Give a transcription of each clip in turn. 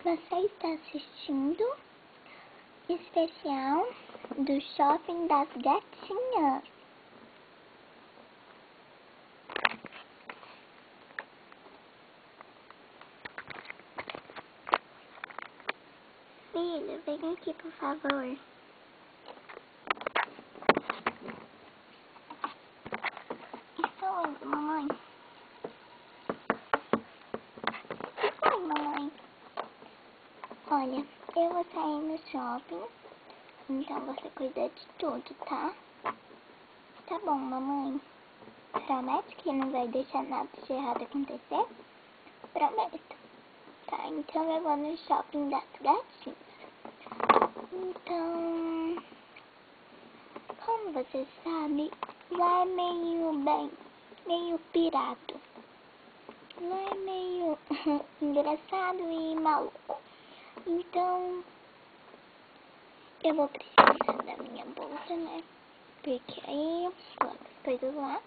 Você está assistindo especial do Shopping das Gatinhas. Filho, vem aqui, por favor. Estou indo, mamãe. Oi, mamãe. Olha, eu vou sair no shopping, então você cuida de tudo, tá? Tá bom, mamãe. Promete que não vai deixar nada de errado acontecer? Prometo. Tá, então eu vou no shopping das gatinhas. Então, como você sabe, lá é meio pirado. Lá é meio engraçado e maluco. Então, eu vou precisar da minha bolsa, né? Porque aí eu coloco as coisas lá.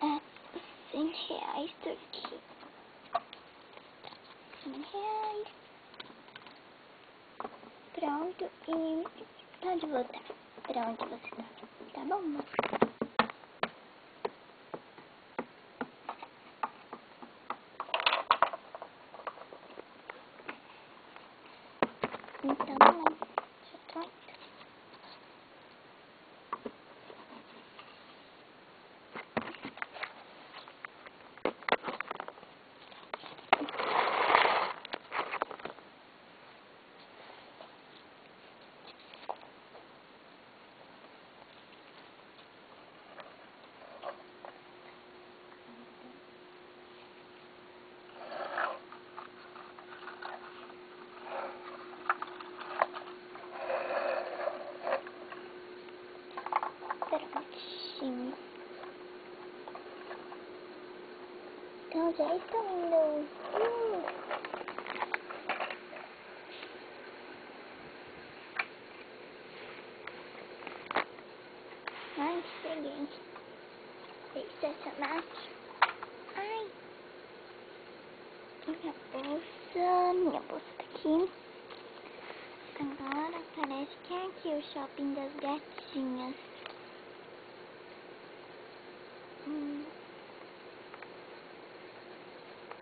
R$100 tô aqui. R$100. Pronto. E pode voltar pra onde você tá. Tá bom, moça? Então, já tô indo. Prontinho. Então já estou indo. Ai, cheguei. Deixa eu estacionar aqui. Ai. Minha bolsa tá aqui. Agora parece que é aqui o shopping das gatinhas.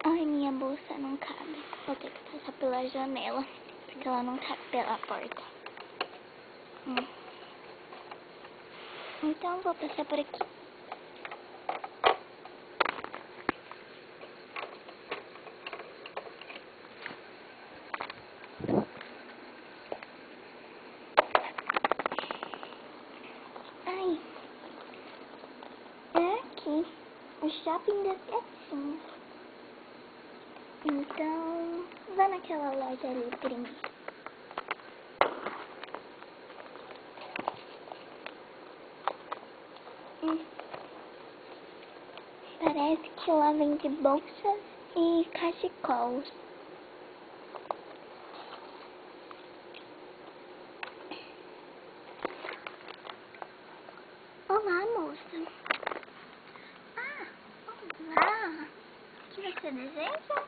Ai, minha bolsa não cabe. Vou ter que passar pela janela, porque ela não cabe pela porta. Então vou passar por aqui. Ai, é aqui o shopping das gatinhas. Então, vá naquela loja ali primeiro. Parece que lá vende bolsas e cachecols. Olá, moça. Olá. O que você deseja?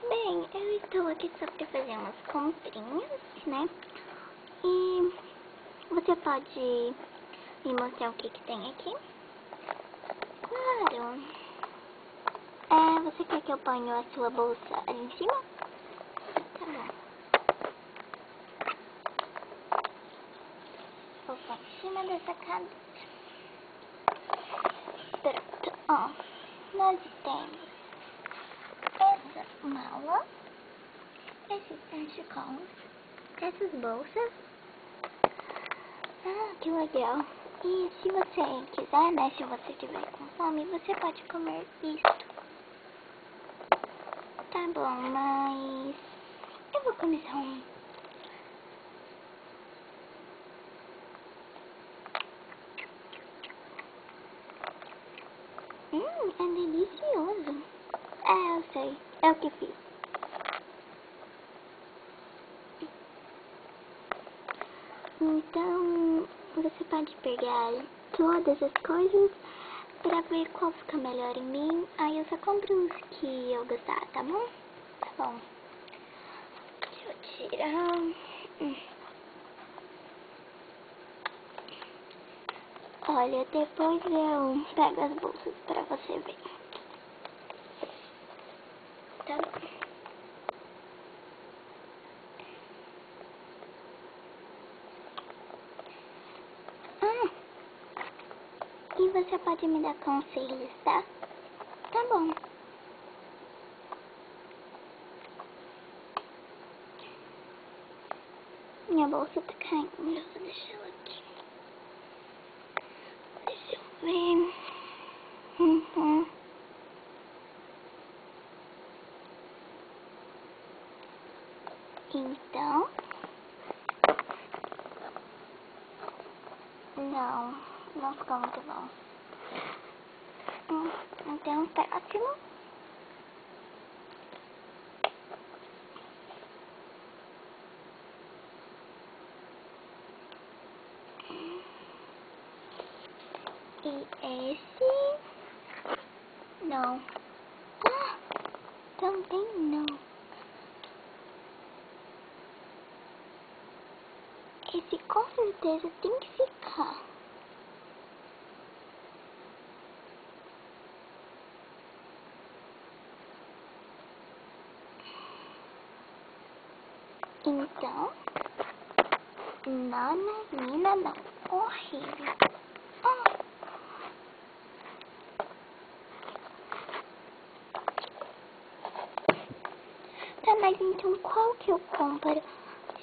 Bem, eu estou aqui só para fazer umas comprinhas, né? E você pode me mostrar o que tem aqui? Claro. Você quer que eu ponha a sua bolsa ali em cima? Tá bom. Vou pôr em cima dessa cadeira. Pronto. Ó, nós temos essa mala, esses cachecóis, essas bolsas. Que legal. E se você quiser, né, se você tiver com fome, você pode comer isto. Tá bom, mas eu vou começar um. É delicioso. Eu sei. É o que fiz. Então, você pode pegar todas as coisas pra ver qual fica melhor em mim. Aí eu só compro os que eu gostar, tá bom? Tá bom. Deixa eu tirar. Olha, depois eu pego as bolsas pra você ver. Tá bom. E você pode me dar conselhos, tá? Tá bom. Minha bolsa tá caindo. Vou deixar ela aqui. Deixa eu ver. Então. Não ficou muito bom. Então, próximo. E esse. Não. Também não. Esse com certeza tem que ficar. Então, nananina não. Horrível. Tá, mas então qual que eu compro?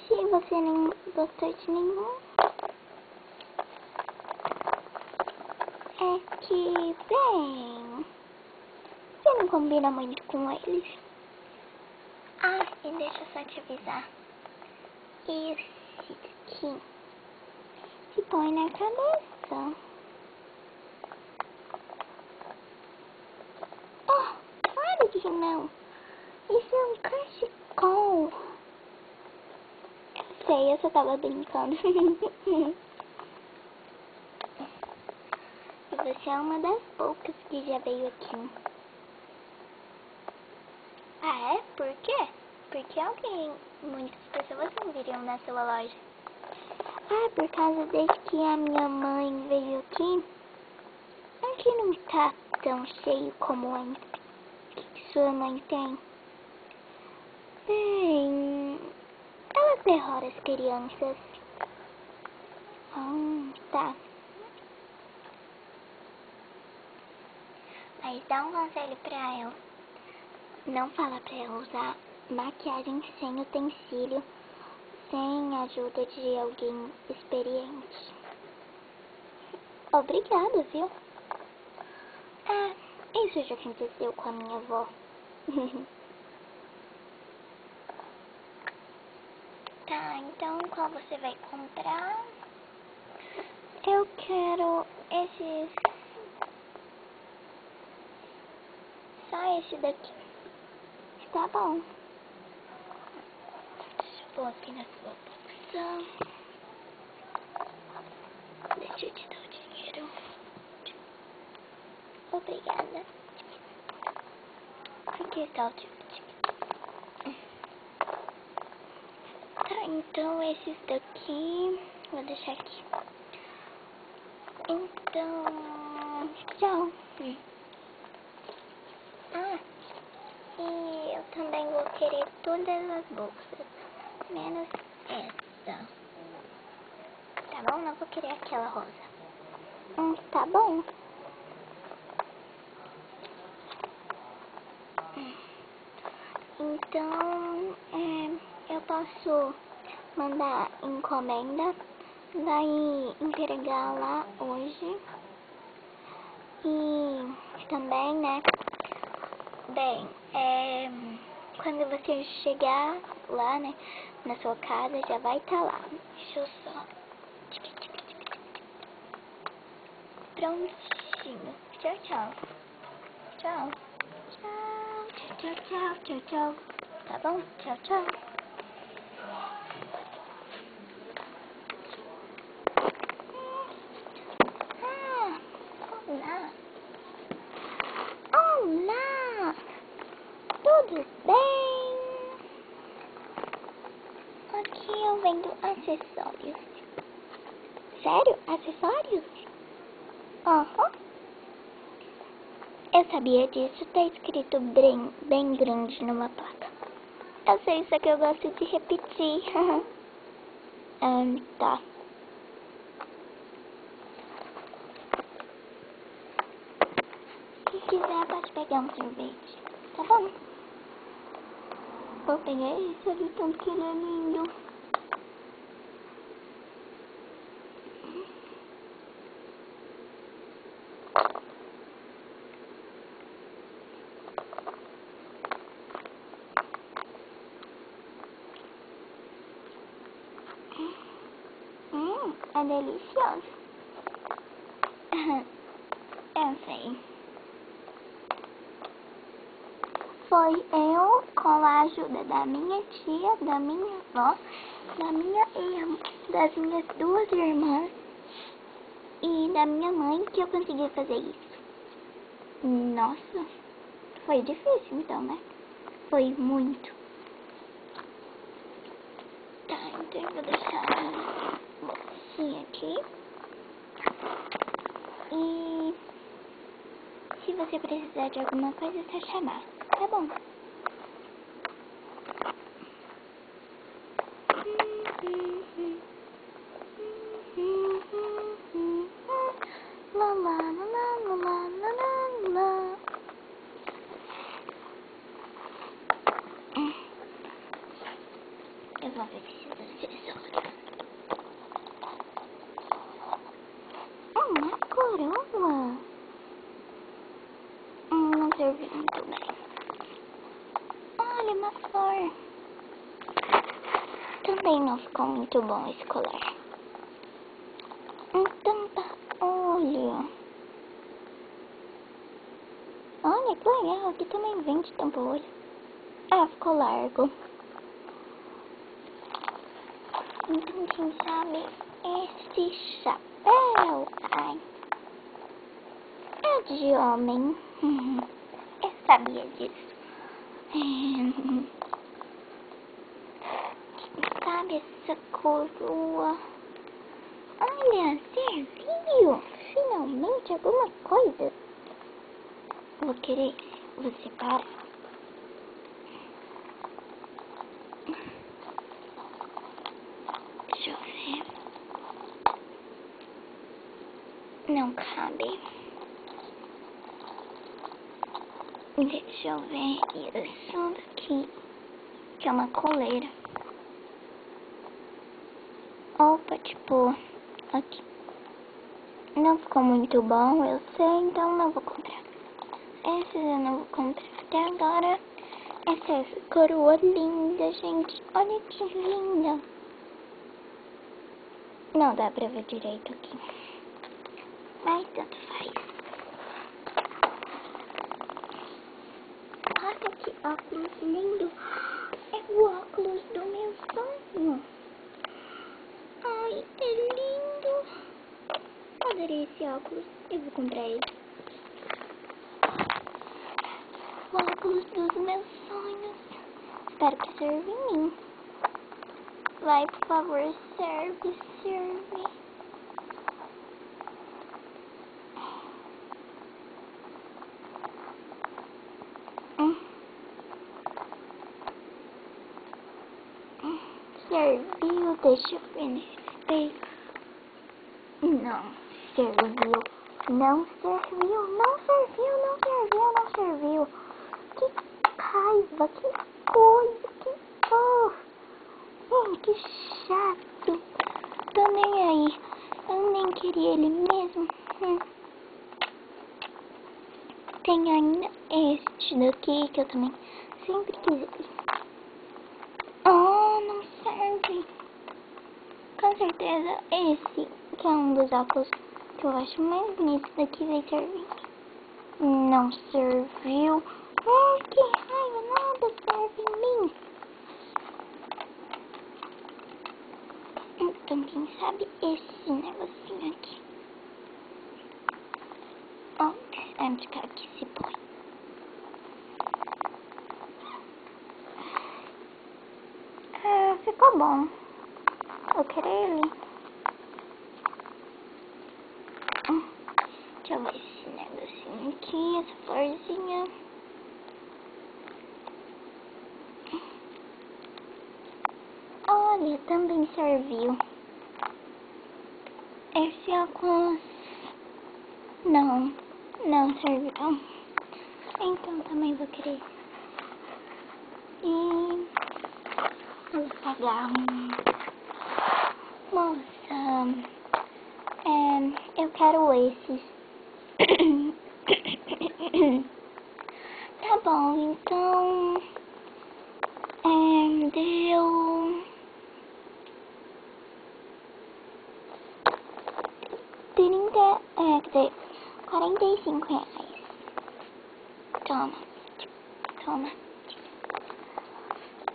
Se você nem gostou de nenhum. É que, bem, você não combina muito com eles. Ah, e deixa eu só te avisar. Esse daqui se põe na cabeça. Oh, claro que não. Isso é um cachecol. Eu sei, eu só tava brincando. E você é uma das poucas que já veio aqui. Ah, é? Por quê? Porque muitas pessoas não viriam na sua loja. Ah, por causa desde que a minha mãe veio aqui, aqui não está tão cheio como antes. O que sua mãe tem? Bem, ela derrora as crianças. Tá. Mas dá um conselho pra ela. Não fala pra ela usar maquiagem sem utensílio, sem a ajuda de alguém experiente. Obrigada, viu? Ah, isso já aconteceu com a minha avó. Tá, então qual você vai comprar? Eu quero esses... Só esse daqui. Tá bom. Deixa eu pôr aqui na sua bolsa. Deixa eu te dar o dinheiro. Obrigada. Aqui está o ticket. Tá, então esses daqui... Vou deixar aqui. Então... Tchau. Ah, e eu também vou querer todas as bolsas. Menos essa. Tá bom? Não vou querer aquela rosa. Tá bom. Então, eu posso mandar encomenda, daí entregar lá hoje. E também, né? Bem, quando você chegar lá, né, na sua casa, já vai estar lá. Deixa eu só... Prontinho. Tchau, tchau. Tchau. Tchau, tchau, tchau, tchau, tchau. Tá bom? Tchau, tchau. Não. tudo bem? Aqui eu vendo acessórios. Sério? Acessórios? Aham. Eu sabia disso, tá escrito bem grande numa placa. Eu sei, só que eu gosto de repetir. Tá. Se quiser, pode pegar um sorvete. Tá bom? Vou pegar esse ali, tanto que ele é lindo. É delicioso. Eu sei. Foi eu, com a ajuda da minha tia, da minha avó, da minha irmã, das minhas duas irmãs e da minha mãe que eu consegui fazer isso. Nossa, foi difícil então, né? Foi muito. Tá, então eu vou deixar a bolsinha aqui. E se você precisar de alguma coisa, é só chamar, tá bom? Lá, lá, lá, lá, lá, lá, lá, lá. Eu vou ver se vocês olham. Uma coroa. Não serviu muito bem. Olha, uma flor. Também não ficou muito bom esse colar. Tampa-olho. Olha que legal, aqui também vende tampa-olho. Ah, ficou largo. Então, quem sabe esse chapéu? Ai, é de homem. Eu sabia disso. Quem sabe essa coroa? Olha, serviu. Finalmente alguma coisa. Vou querer você para. Deixa eu ver. Não cabe. Deixa eu ver isso daqui. Que é uma coleira. Opa, tipo, aqui. Não ficou muito bom, eu sei, então não vou comprar. Esses eu não vou comprar até agora. Essa coroa linda, gente. Olha que linda. Não dá pra ver direito aqui. Mas tanto faz. Olha que óculos lindo. É o óculos do meu sonho. Ai, é lindo. Adorei esse óculos. Eu vou comprar ele. O óculos dos meus sonhos. Espero que serve em mim. Vai, por favor, serve. Serviu, deixa eu ver nesse espelho. Não serviu. Que raiva, que coisa, que chato. Tô nem aí. Eu nem queria ele mesmo. Tem ainda este daqui que eu também sempre quis ele. Oh, não serve. Com certeza esse, que é um dos óculos que eu acho mais bonito daqui, vai servir. Não serviu. Que raiva, nada serve em mim. Então, quem sabe esse negocinho aqui. Onde que se põe? Tá bom. Eu quero ele. Deixa eu ver esse negocinho aqui, essa florzinha. Olha, também serviu. Esse óculos... Não serviu. Então também vou querer. E... vou pagar. Moça, eu quero esses. Tá bom, então... deu... 30... quer dizer, R$45. Toma.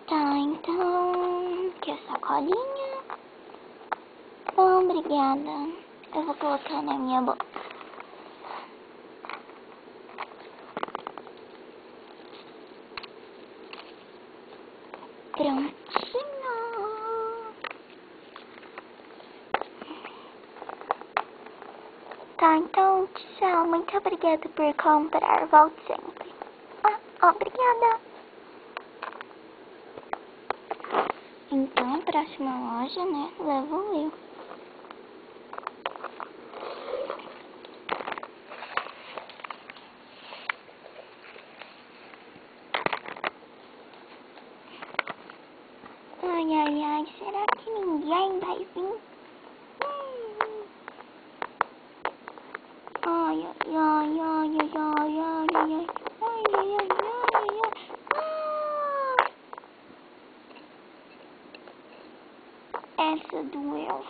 Tá, então... aqui a sacolinha. Obrigada. Eu vou colocar na minha boca. Prontinho. Tá, então, tchau. Muito obrigada por comprar. Volte sempre. Obrigada. Então, a próxima loja, né? Levo eu. Ai, será que ninguém vai vir? Ai. Essa doeu.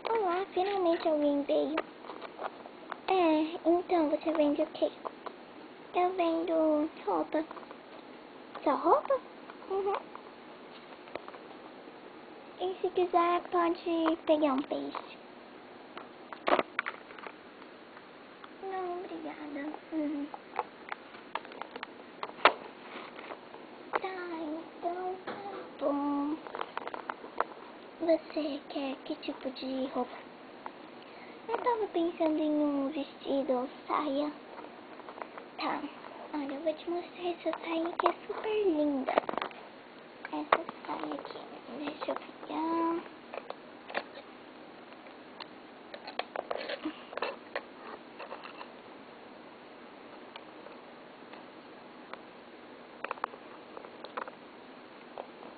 Olá, finalmente alguém veio. Então você vende o quê? Eu vendo roupa. Só roupa? Uhum. E se quiser pode pegar um peixe. Não, obrigada. Tá, então tá bom. Você quer que tipo de roupa? Eu tava pensando em um vestido ou saia. Tá, olha, eu vou te mostrar essa saia que é super linda. Essa saia aqui, deixa eu pegar.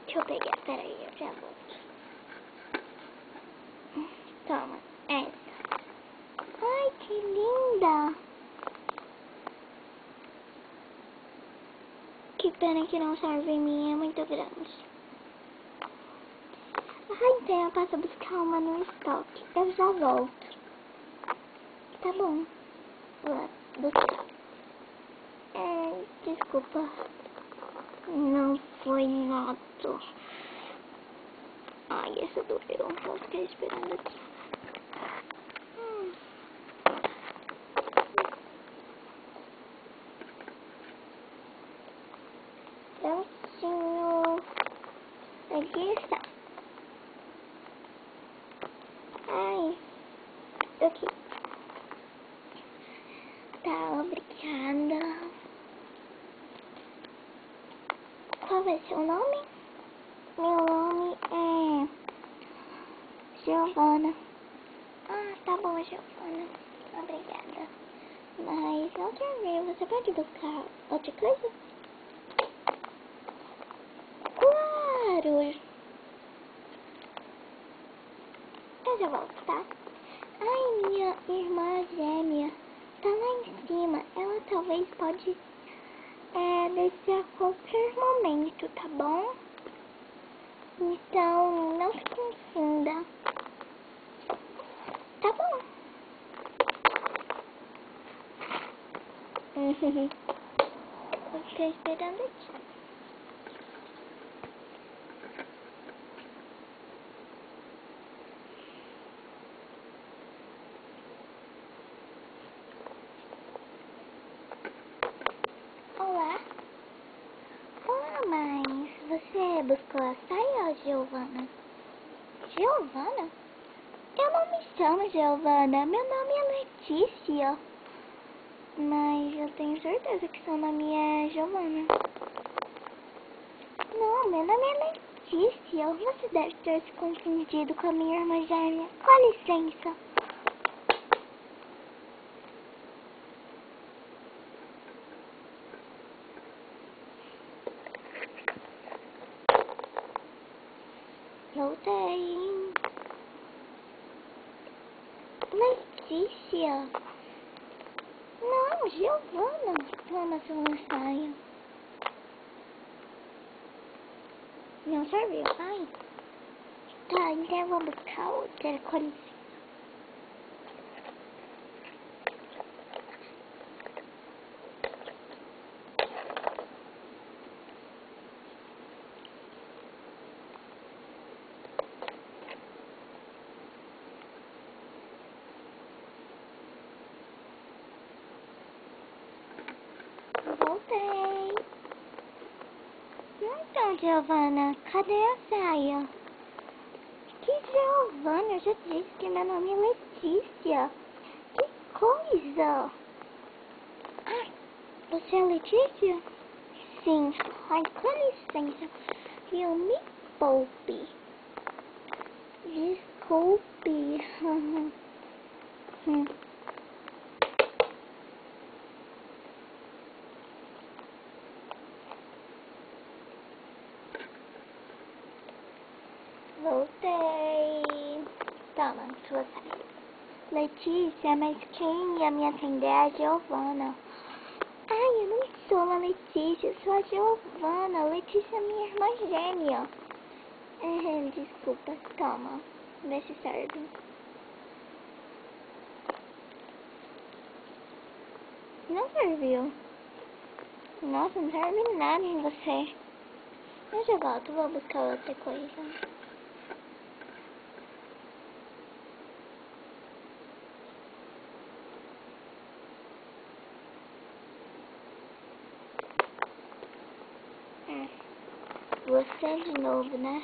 Deixa eu pegar, peraí, eu já volto. Toma, essa. Ai, que linda! Que pena que não serve em mim, é muito grande. Então eu posso buscar uma no estoque. Eu já volto. Tá bom. Vou buscar. Desculpa. Não foi nada. Ai, essa doeu. Vou ficar esperando aqui. Prontinho. Aqui está. Ai, aqui. Tá, obrigada. Qual vai ser o nome? Meu nome é Giovana. Tá bom, Giovana. Obrigada. Mas outra vez, você pode buscar outra coisa? Claro! Eu já volto, tá? Ai, minha irmã gêmea tá lá em cima. Ela talvez pode descer a qualquer momento, tá bom? Então, não se confunda. Tá bom. Vou ficar esperando aqui. buscou a saia, Giovana? Giovana? Eu não me chamo Giovana, meu nome é Letícia. Mas eu tenho certeza que seu nome é Giovana. Não, meu nome é Letícia. Você deve ter se confundido com a minha irmã gêmea. Com licença. Voltei. Letícia. Não, Giovana. Toma sua saia. Não serviu, ai. Tá, então eu vou buscar outra, com licença. Voltei. Então, Giovana, cadê a saia? Que Giovana? Eu já disse que meu nome é Letícia. Que coisa! Ai, você é Letícia? Sim. Ai, com licença. Eu me poupe. Desculpe. Voltei. Toma, sua saia. Letícia, mas quem ia me atender é a Giovana. Ai, eu não sou a Letícia, eu sou a Giovana. Letícia é minha irmã gêmea. Desculpa, toma. Vê se serve. Não serviu. Nossa, não serve nada em você. Eu já volto, vou buscar outra coisa. Você de novo, né?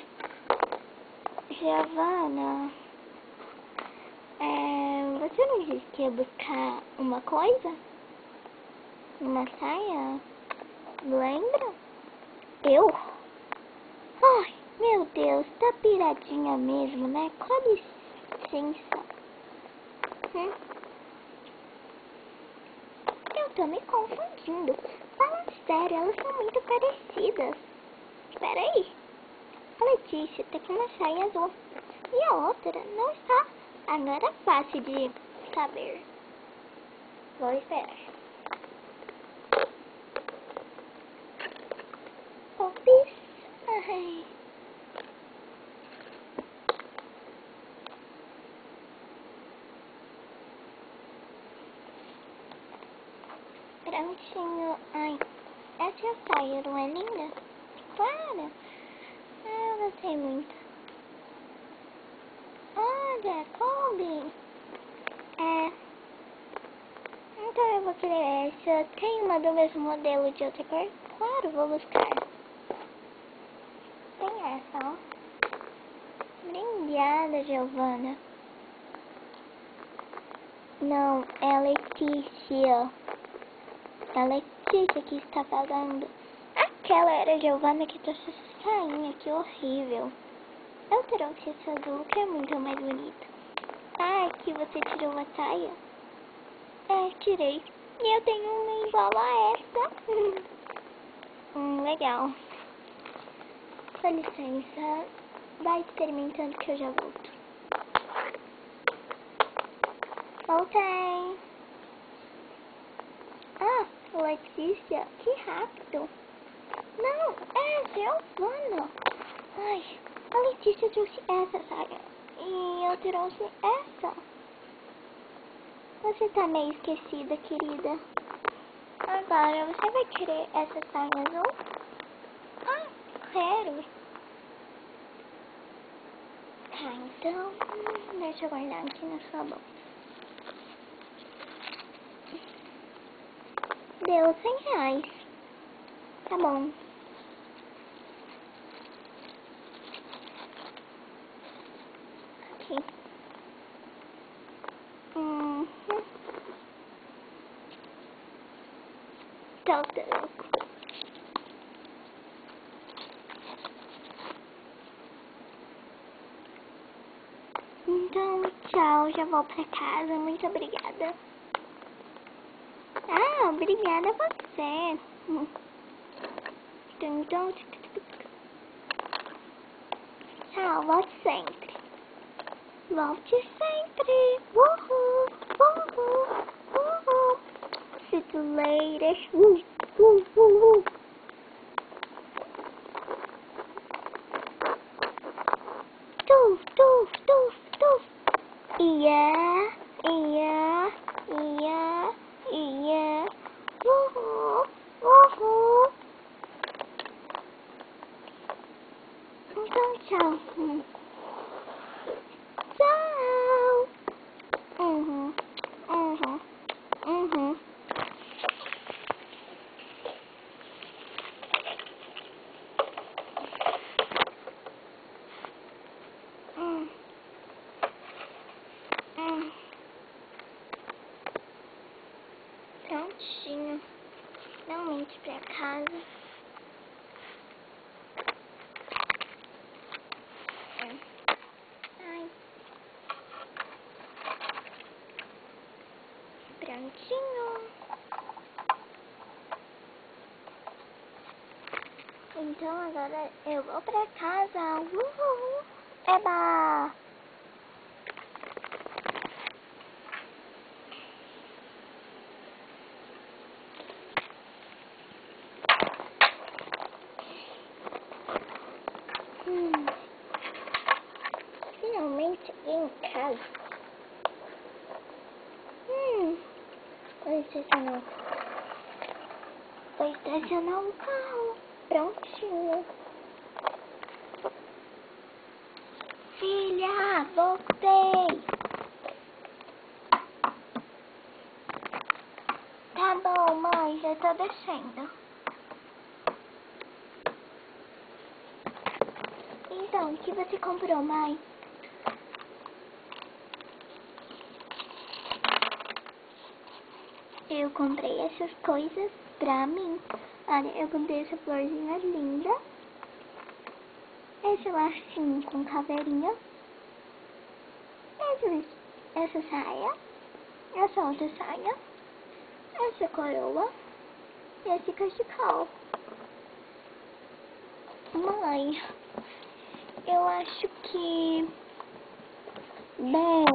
Giovana, você não disse que ia buscar uma coisa? Uma saia? Lembra? Eu? Ai, meu Deus, tá piradinha mesmo, né? Com licença. Eu tô me confundindo. Fala sério, elas são muito parecidas. Espera aí. A Letícia tem uma saia azul e a outra não está. Agora é fácil de saber. Vou esperar. Ops. Ai. Prontinho. Ai, essa é a saia, não é linda? Claro. Eu gostei muito. Olha, coube. Então eu vou querer essa. Tem uma do mesmo modelo de outra cor? Claro, vou buscar. Tem essa, ó. Obrigada, Giovana. Não, é a Letícia. É a Letícia que está pagando. Aquela era a Giovana que trouxe essa sainha, que horrível. Eu trouxe essa azul, que é muito mais bonita. Ah, aqui você tirou uma saia? Tirei. E eu tenho uma igual a essa. Legal. Com licença. Vai experimentando que eu já volto. Voltei. Ah, Letícia, que rápido. Não, é a Giovana. Ai, a Letícia trouxe essa saia. E eu trouxe essa. Você tá meio esquecida, querida. Agora, você vai querer essa saia azul? Ah, quero. Tá, então, deixa eu guardar aqui na sua bolsa. Deu R$100. Tá bom. faltando. Então, tchau, já vou pra casa. Muito obrigada. Ah, obrigada a você. Então, tchau, volte sempre. Volte sempre. Uhul, uhul, uhul. See you later. Tuf, tuf, tuf, tuf. Yeah, yeah, yeah, yeah. Uhul, uhul. Então, tchau. Tchau. Uhum, uhum, uhum. Hum, hum. Prontinho. Finalmente pra casa. Ai. Prontinho. Então agora eu vou pra casa. Uhul. Eba! Finalmente cheguei em casa. Vou estacionar o carro. Prontinho. Filha, voltei. Tá bom, mãe, já tô descendo. Então, o que você comprou, mãe? Eu comprei essas coisas pra mim. Olha, eu comprei essa florzinha linda. Esse lacinho com caveirinha. Essa saia. Essa outra saia. Essa coroa. E esse cachecol. Mãe, eu acho que... Bem...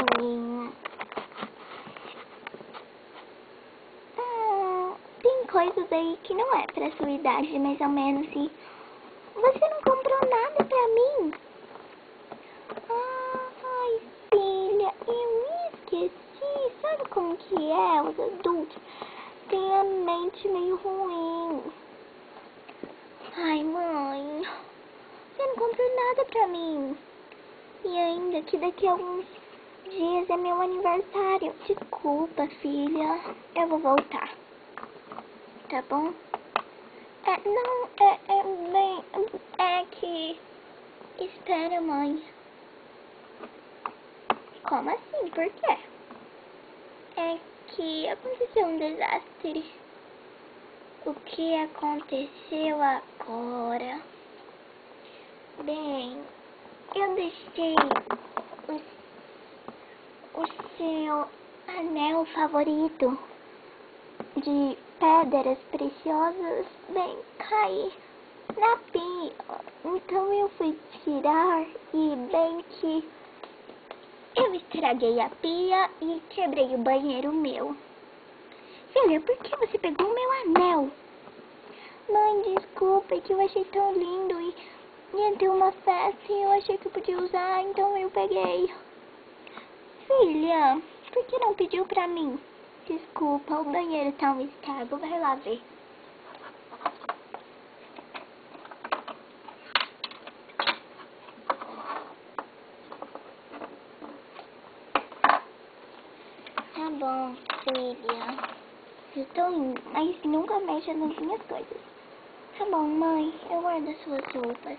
tem coisas aí que não é pra sua idade, mais ou menos, e você não comprou nada pra mim. Ai, filha, eu me esqueci. Sabe como que é? Os adultos têm a mente meio ruim. Ai, mãe, você não comprou nada pra mim. E ainda que daqui a alguns dias é meu aniversário. Desculpa, filha. Eu vou voltar. Tá bom? É que... Espera, mãe. Como assim? Por quê? É que aconteceu um desastre. O que aconteceu agora? Bem, eu deixei o seu anel favorito de pedras preciosas, bem, cair na pia. Então eu fui tirar e bem que eu estraguei a pia e quebrei o banheiro meu. Filha, por que você pegou o meu anel? Mãe, desculpa, é que eu achei tão lindo e ia ter uma festa e eu achei que eu podia usar, então eu peguei. Filha, por que não pediu pra mim? Desculpa, o banheiro tá um estrago, vai lá ver. Tá bom, filha. Eu tô indo, mas nunca mexa nas minhas coisas. Tá bom, mãe, eu guardo as suas roupas.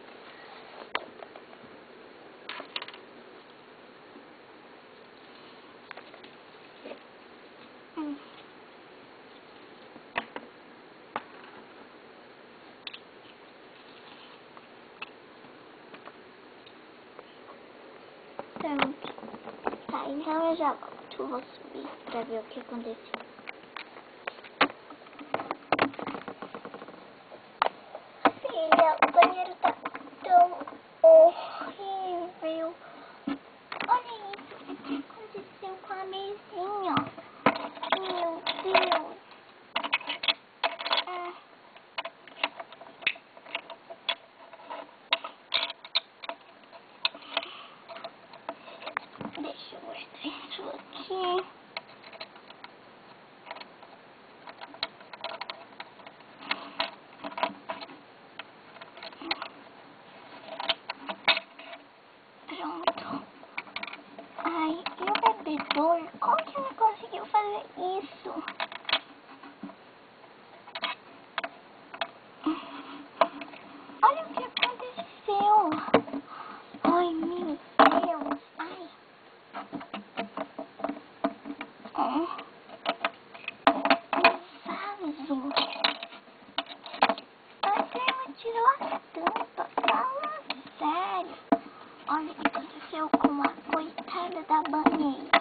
Pronto. Tá, então eu já volto. Vou subir pra ver o que aconteceu. Filha, o banheiro tá tão horrível. Olha isso, o que aconteceu com a mesinha? Meu Deus. Deixa eu guardar isso aqui. Pronto. Ai, e o bebedor? Como que ela conseguiu fazer isso? Olha o que aconteceu. Ai, meu Deus. Ai. O vaso. Até ela tirou a tampa. Fala sério. Olha o que aconteceu com a coitada da banheira.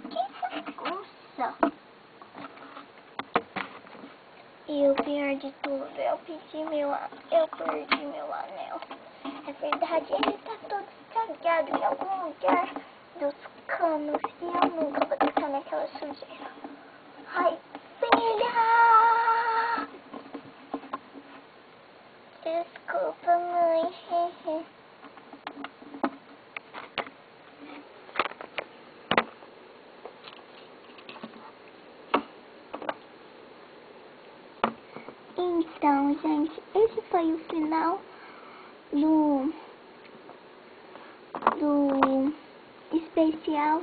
Que bagunça. E o pior de tudo, eu perdi meu anel. É verdade, ele tá todo estragado em algum lugar dos canos e eu nunca vou deixar naquela sujeira. Ai, filha! Desculpa, mãe. Então, gente, esse foi o final do especial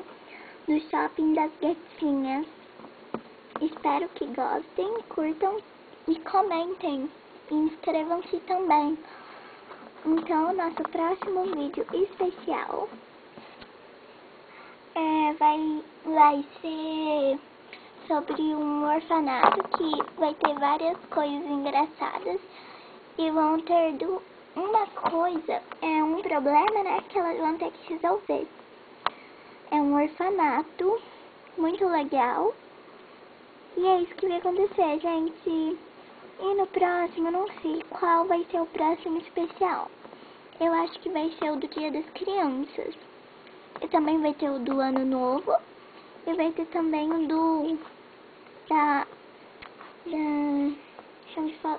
do Shopping das Gatinhas. Espero que gostem, curtam e comentem. E inscrevam-se também. Então, nosso próximo vídeo especial vai ser sobre um orfanato que vai ter várias coisas engraçadas e vão ter uma coisa, um problema, né, que elas vão ter que resolver. É um orfanato muito legal e é isso que vai acontecer, gente. E no próximo, eu não sei qual vai ser o próximo especial. Eu acho que vai ser o do Dia das Crianças. E também vai ter o do Ano Novo. E vai ter também o do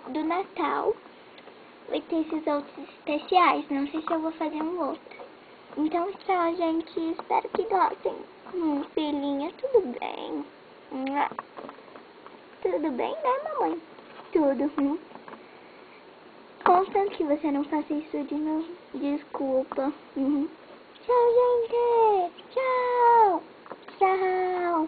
do Natal. Vai ter esses outros especiais. Não sei se eu vou fazer um outro. Então tchau, gente. Espero que gostem. Filhinha, tudo bem? Tudo bem, né, mamãe? Tudo. Consta que você não faça isso de novo. Desculpa. Tchau, gente. Tchau. Tchau.